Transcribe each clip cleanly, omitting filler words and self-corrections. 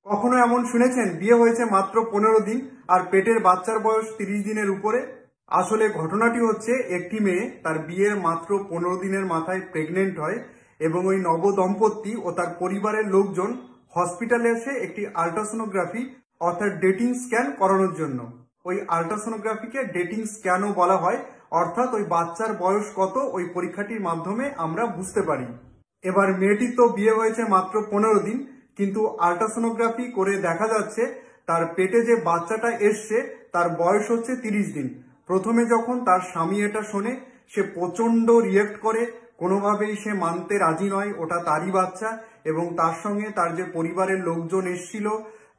কখনো এমন শুনেছেন বিয়ে হয়েছে মাত্র 15 দিন আর পেটের বাচ্চার বয়স 30 দিনের উপরে? আসলে ঘটনাটি হচ্ছে, একটি মেয়ে তার বিয়ের মাত্র 15 দিনের মাথায় প্রেগনেন্ট হয় এবং ওই নবদম্পতি ও তার পরিবারের লোকজন হসপিটালে এসে একটি আল্ট্রাসোনোগ্রাফি অর্থাৎ ডেটিং স্ক্যান করানোর জন্য। ওই আল্ট্রাসোনোগ্রাফিকে ডেটিং স্ক্যানও বলা হয়, অর্থাৎ ওই বাচ্চার বয়স কত ওই পরীক্ষাটির মাধ্যমে আমরা বুঝতে পারি। এবার মেয়েটির তো বিয়ে হয়েছে মাত্র 15 দিন, কিন্তু আল্ট্রাসোনোগ্রাফি করে দেখা যাচ্ছে তার পেটে যে বাচ্চাটা এসছে তার বয়স হচ্ছে 30 দিন। প্রথমে যখন তার স্বামী এটা শোনে, সে প্রচন্ড রিয়েক্ট করে, কোনোভাবেই সে মানতে রাজি নয় ওটা তারই বাচ্চা, এবং তার সঙ্গে তার যে পরিবারের লোকজন এসছিল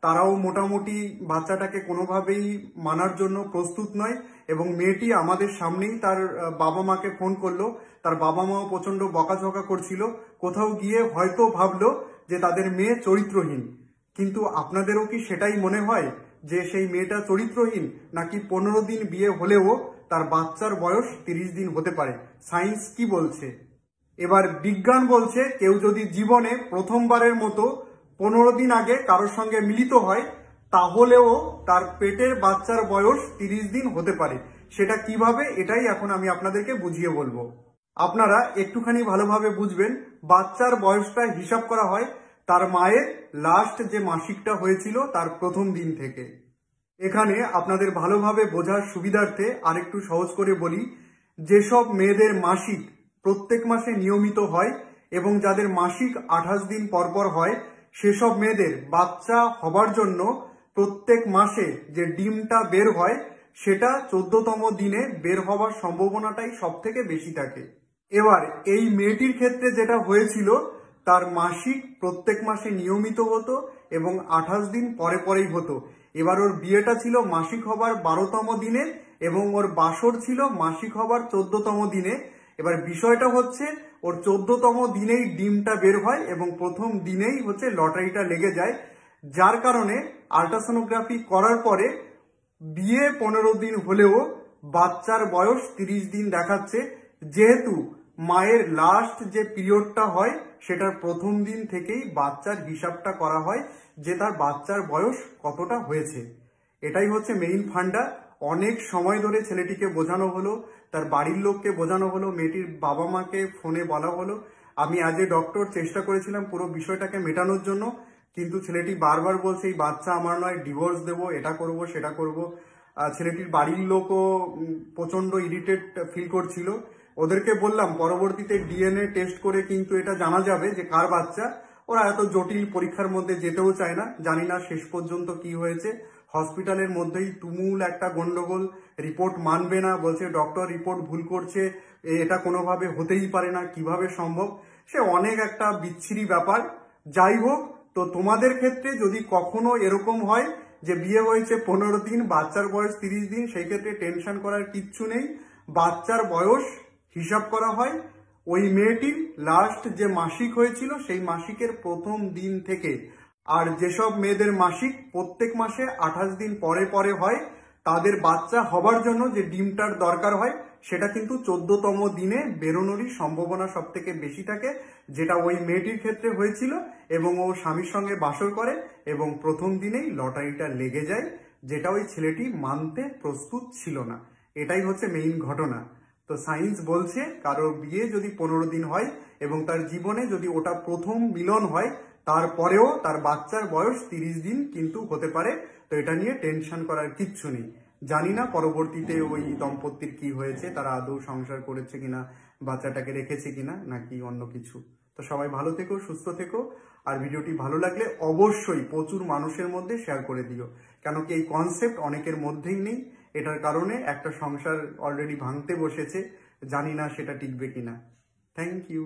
তারাও মোটামুটি বাচ্চাটাকে কোনোভাবেই মানার জন্য প্রস্তুত নয়। এবং মেয়েটি আমাদের সামনেই তার বাবা মাকে ফোন করলো, তার বাবা মাও প্রচন্ড বকাঝকা করছিল, কোথাও গিয়ে হয়তো ভাবলো যে তাদের মেয়ে চরিত্রহীন। কিন্তু আপনাদেরও কি সেটাই মনে হয় যে সেই মেয়েটা চরিত্রহীন, নাকি 15 দিন বিয়ে হলেও তার বাচ্চার বয়স 30 দিন হতে পারে? সায়েন্স কি বলছে? এবার বিজ্ঞান বলছে, কেউ যদি জীবনে প্রথমবারের মতো 15 দিন আগে কারোর সঙ্গে মিলিত হয় তাহলেও তার পেটের বাচ্চার বয়স 30 দিন হতে পারে। সেটা কিভাবে, এটাই এখন আমি আপনাদেরকে বুঝিয়ে বলবো। আপনারা একটুখানি ভালোভাবে বুঝবেন। বাচ্চার বয়সটা হিসাব করা হয় তার মায়ের লাস্ট যে মাসিকটা হয়েছিল তার প্রথম দিন থেকে। এখানে আপনাদের ভালোভাবে বোঝার সুবিধার্থে আরেকটু সহজ করে বলি, যেসব মেয়েদের মাসিক প্রত্যেক মাসে নিয়মিত হয় এবং যাদের মাসিক 28 দিন পরপর হয়, সেসব মেয়েদের বাচ্চা হবার জন্য প্রত্যেক মাসে যে ডিমটা বের হয় সেটা 14তম দিনে বের হওয়ার সম্ভাবনাটাই সব থেকে বেশি থাকে। এবার এই মেয়েটির ক্ষেত্রে যেটা হয়েছিল, তার মাসিক প্রত্যেক মাসে নিয়মিত হতো এবং 28 দিন পরে পরেই হতো। এবার ওর বিয়েটা ছিল মাসিক হবার 12তম দিনে এবং ওর বাসর ছিল মাসিক হবার 14তম দিনে। এবার বিষয়টা হচ্ছে, ওর 14তম দিনেই ডিমটা বের হয় এবং প্রথম দিনেই হচ্ছে লটারিটা লেগে যায়, যার কারণে আল্ট্রাসোনোগ্রাফি করার পরে বিয়ে 15 দিন হলেও বাচ্চার বয়স 30 দিন দেখাচ্ছে। যেহেতু মায়ের লাস্ট যে পিরিয়ডটা হয় সেটার প্রথম দিন থেকেই বাচ্চার হিসাবটা করা হয় যে তার বাচ্চার বয়স কতটা হয়েছে। এটাই হচ্ছে মেইন ফান্ডা। অনেক সময় ধরে ছেলেটিকে বোঝানো হলো, তার বাড়ির লোককে বোঝানো হলো, মেয়েটির বাবা মাকে ফোনে বলা হলো। আমি অ্যাজ এ ডক্টর চেষ্টা করেছিলাম পুরো বিষয়টাকে মেটানোর জন্য, কিন্তু ছেলেটি বারবার বলছে এই বাচ্চা আমার নয়, ডিভোর্স দেবো, এটা করব সেটা করব। ছেলেটির বাড়ির লোকও প্রচন্ড ইরিটেট ফিল করছিল। ওদেরকে বললাম পরবর্তীতে ডিএনএ টেস্ট করে কিন্তু এটা জানা যাবে যে কার বাচ্চা। ওরা এত জটিল পরীক্ষার মধ্যে যেতেও চায় না। জানি না শেষ পর্যন্ত কি হয়েছে। হসপিটালের মধ্যেই তুমুল একটা গন্ডগোল, রিপোর্ট মানবে না, বলছে ডক্টর রিপোর্ট ভুল করছে, এটা কোনোভাবে হতেই পারে না, কিভাবে সম্ভব। সে অনেক একটা বিচ্ছিরি ব্যাপার। যাই হোক, তো তোমাদের ক্ষেত্রে যদি কখনো এরকম হয় যে বিয়ে হয়েছে 15 দিন, বাচ্চার বয়স 30 দিন, সেই ক্ষেত্রে টেনশন করার কিচ্ছু নেই। বাচ্চার বয়স হিসাব করা হয় ওই মেয়েটির লাস্ট যে মাসিক হয়েছিল সেই মাসিকের প্রথম দিন থেকে। আর যেসব মেয়েদের মাসিক প্রত্যেক মাসে 28 দিন পরে পরে হয়, তাদের বাচ্চা হবার জন্য যে ডিমটার দরকার হয় সেটা কিন্তু 14তম দিনে বেরোনোরই সম্ভাবনা সব থেকে বেশি থাকে, যেটা ওই মেয়েটির ক্ষেত্রে হয়েছিল। এবং ও স্বামীর সঙ্গে বাসর করে এবং প্রথম দিনেই লটারিটা লেগে যায়, যেটা ওই ছেলেটি মানতে প্রস্তুত ছিল না। এটাই হচ্ছে মেইন ঘটনা। তো সায়েন্স বলছে, কারোর বিয়ে যদি 15 দিন হয় এবং তার জীবনে যদি ওটা প্রথম মিলন হয়, তারপরেও তার বাচ্চার বয়স 30 দিন কিন্তু হতে পারে। তো এটা নিয়ে টেনশন করার কিচ্ছু নেই। জানি না পরবর্তীতে ওই দম্পতির কি হয়েছে, তারা আদৌ সংসার করেছে কিনা, বাচ্চাটাকে রেখেছে কিনা, নাকি অন্য কিছু। তো সবাই ভালো থেকো, সুস্থ থেকো। আর ভিডিওটি ভালো লাগলে অবশ্যই প্রচুর মানুষের মধ্যে শেয়ার করে দিও, কেন কি এই কনসেপ্ট অনেকের মধ্যেই নেই। এটার কারণে একটা সংসার অলরেডি ভাঙতে বসেছে, জানি না সেটা টিকবে কিনা। Thank you.